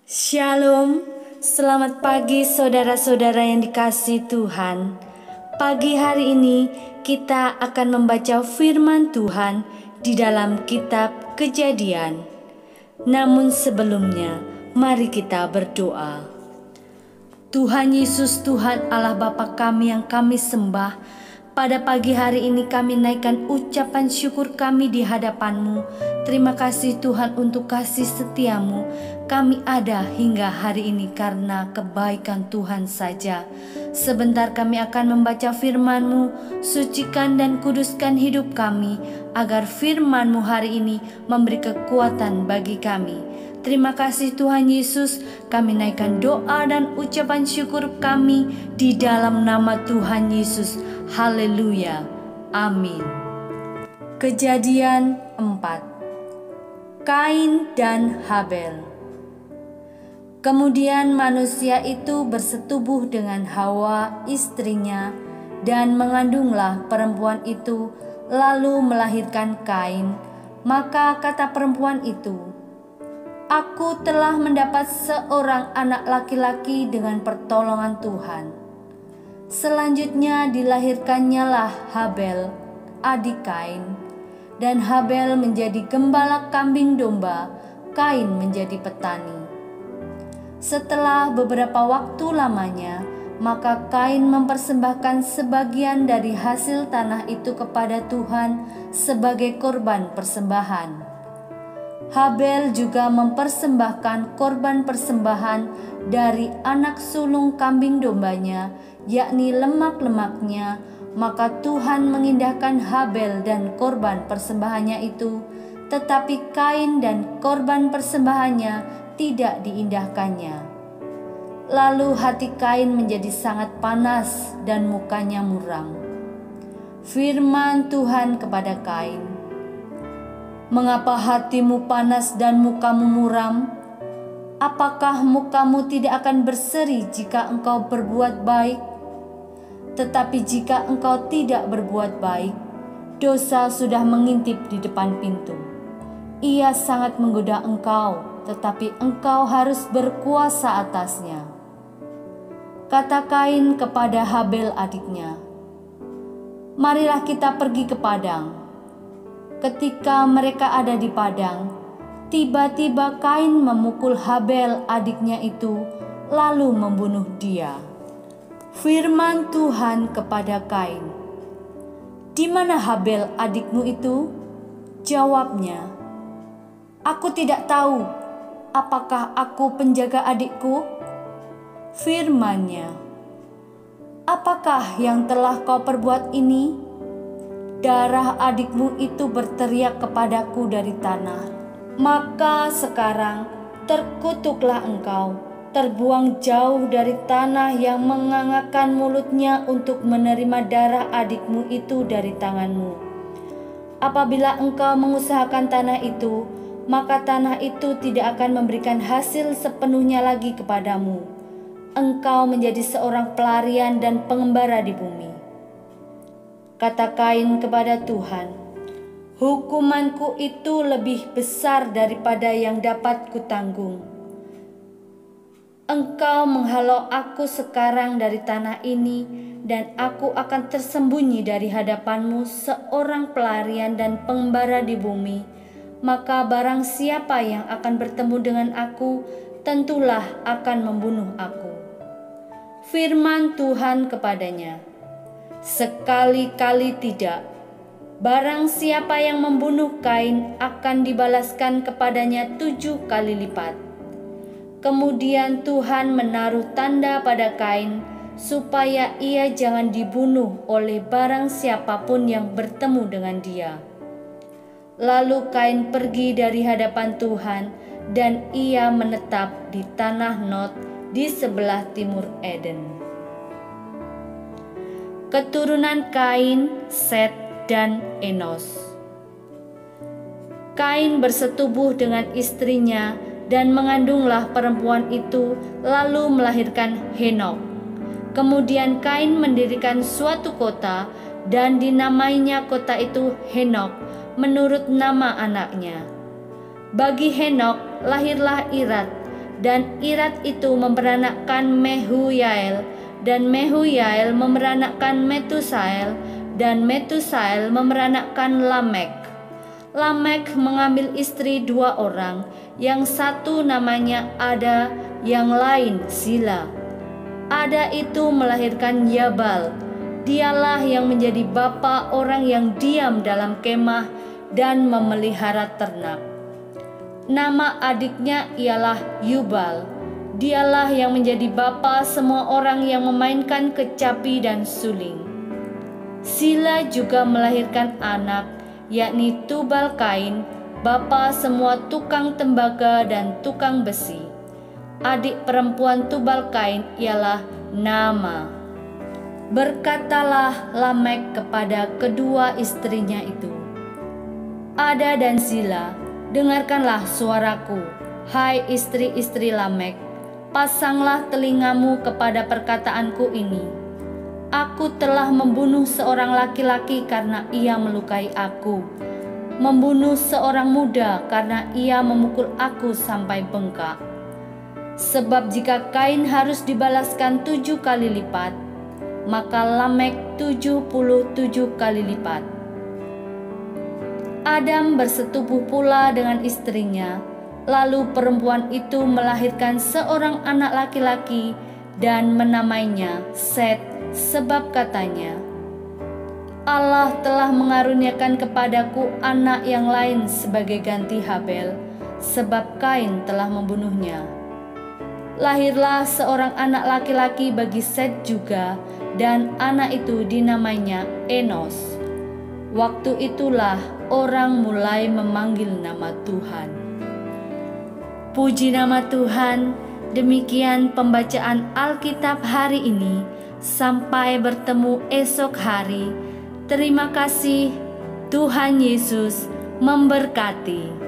Shalom, selamat pagi saudara-saudara yang dikasihi Tuhan. Pagi hari ini kita akan membaca firman Tuhan di dalam kitab Kejadian. Namun sebelumnya, mari kita berdoa. Tuhan Yesus, Tuhan Allah Bapa kami yang kami sembah, pada pagi hari ini kami naikkan ucapan syukur kami di hadapan-Mu. Terima kasih Tuhan untuk kasih setia-Mu. Kami ada hingga hari ini karena kebaikan Tuhan saja. Sebentar kami akan membaca firman-Mu. Sucikan dan kuduskan hidup kami, agar firman-Mu hari ini memberi kekuatan bagi kami. Terima kasih Tuhan Yesus, kami naikkan doa dan ucapan syukur kami di dalam nama Tuhan Yesus. Haleluya. Amin. Kejadian 4. Kain dan Habel. Kemudian manusia itu bersetubuh dengan Hawa istrinya, dan mengandunglah perempuan itu, lalu melahirkan Kain. Maka kata perempuan itu, "Aku telah mendapat seorang anak laki-laki dengan pertolongan Tuhan." Selanjutnya dilahirkannyalah Habel, adik Kain. Dan Habel menjadi gembala kambing domba, Kain menjadi petani. Setelah beberapa waktu lamanya, maka Kain mempersembahkan sebagian dari hasil tanah itu kepada Tuhan sebagai korban persembahan. Habel juga mempersembahkan korban persembahan dari anak sulung kambing dombanya, yakni lemak-lemaknya. Maka Tuhan mengindahkan Habel dan korban persembahannya itu, tetapi Kain dan korban persembahannya tidak diindahkannya. Lalu hati Kain menjadi sangat panas dan mukanya muram. Firman Tuhan kepada Kain, "Mengapa hatimu panas dan mukamu muram? Apakah mukamu tidak akan berseri jika engkau berbuat baik? Tetapi jika engkau tidak berbuat baik, dosa sudah mengintip di depan pintu. Ia sangat menggoda engkau, tetapi engkau harus berkuasa atasnya." Kata Kain kepada Habel adiknya, "Marilah kita pergi ke padang." Ketika mereka ada di padang, tiba-tiba Kain memukul Habel adiknya itu, lalu membunuh dia. Firman Tuhan kepada Kain, "Di mana Habel adikmu itu?" Jawabnya, "Aku tidak tahu. Apakah aku penjaga adikku?" Firman-Nya, "Apakah yang telah kau perbuat ini? Darah adikmu itu berteriak kepadaku dari tanah. Maka sekarang terkutuklah engkau, terbuang jauh dari tanah yang mengangakkan mulutnya untuk menerima darah adikmu itu dari tanganmu. Apabila engkau mengusahakan tanah itu, maka tanah itu tidak akan memberikan hasil sepenuhnya lagi kepadamu. Engkau menjadi seorang pelarian dan pengembara di bumi." Kata Kain kepada Tuhan, "Hukumanku itu lebih besar daripada yang dapat kutanggung. Engkau menghalau aku sekarang dari tanah ini, dan aku akan tersembunyi dari hadapanmu seorang pelarian dan pengembara di bumi. Maka barang siapa yang akan bertemu dengan aku, tentulah akan membunuh aku." Firman Tuhan kepadanya, "Sekali-kali tidak. Barang siapa yang membunuh Kain akan dibalaskan kepadanya 7 kali lipat." Kemudian Tuhan menaruh tanda pada Kain, supaya ia jangan dibunuh oleh barang siapapun yang bertemu dengan dia. Lalu Kain pergi dari hadapan Tuhan, dan ia menetap di tanah Nod di sebelah timur Eden. Keturunan Kain, Set, dan Enos. Kain bersetubuh dengan istrinya, dan mengandunglah perempuan itu, lalu melahirkan Henok. Kemudian Kain mendirikan suatu kota, dan dinamainya kota itu Henok menurut nama anaknya. Bagi Henok lahirlah Irad, Dan Irad itu memperanakkan Mehuyael, dan Mehuyael memperanakkan Metusael, dan Metusael memperanakkan Lamek. Lamek mengambil istri 2 orang, yang satu namanya Ada, yang lain Zila. Ada itu melahirkan Yabal. Dialah yang menjadi bapa orang yang diam dalam kemah dan memelihara ternak. Nama adiknya ialah Yubal. Dialah yang menjadi bapa semua orang yang memainkan kecapi dan suling. Zila juga melahirkan anak, yakni Tubal Kain, bapa semua tukang tembaga dan tukang besi. Adik perempuan Tubal Kain ialah Naama. Berkatalah Lamek kepada kedua istrinya itu, Ada dan Zila, dengarkanlah suaraku, hai istri-istri Lamek. Pasanglah telingamu kepada perkataanku ini. Aku telah membunuh seorang laki-laki karena ia melukai aku, membunuh seorang muda karena ia memukul aku sampai bengkak. Sebab jika Kain harus dibalaskan 7 kali lipat, maka Lamek 77 kali lipat. Adam bersetubuh pula dengan istrinya. Lalu perempuan itu melahirkan seorang anak laki-laki dan menamainya Set, sebab katanya, Allah telah mengaruniakan kepadaku anak yang lain sebagai ganti Habel, sebab Kain telah membunuhnya. Lahirlah seorang anak laki-laki bagi Set juga, dan anak itu dinamainya Enos. Waktu itulah orang mulai memanggil nama Tuhan. Puji nama Tuhan. Demikian pembacaan Alkitab hari ini. Sampai bertemu esok hari. Terima kasih. Tuhan Yesus memberkati.